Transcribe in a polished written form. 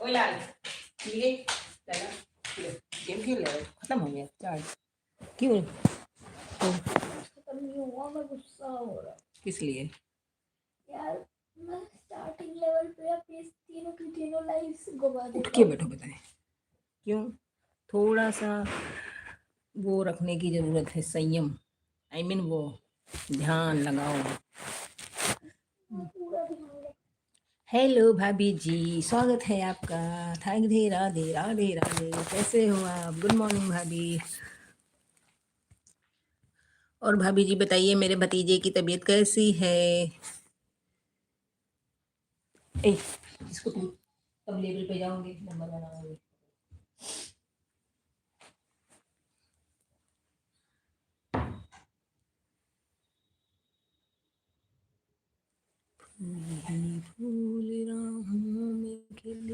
ओ लाल ये चला गेम खेल रहे हो खत्म हो गया चार्ज क्यों तो खत्म नहीं हुआ, मैं गुस्सा हो रहा किस लिए यार। मैं स्टार्टिंग लेवल पे अपनी तीनों की तीनों लाइफ गवा उठ देता के हूँ। बैठो बताएं क्यों थोड़ा सा वो रखने की जरूरत है संयम आई मीन वो ध्यान लगाओ पूरा ध्यान रख। हेलो भाभी जी स्वागत है आपका राधे राधे राधे राधे कैसे हो आप गुड मॉर्निंग भाभी और भाभी जी बताइए मेरे भतीजे की तबीयत कैसी है ए इसको तुम तब लेवल पे जाओगे नंबर बनाओगे फूल राहों में खिल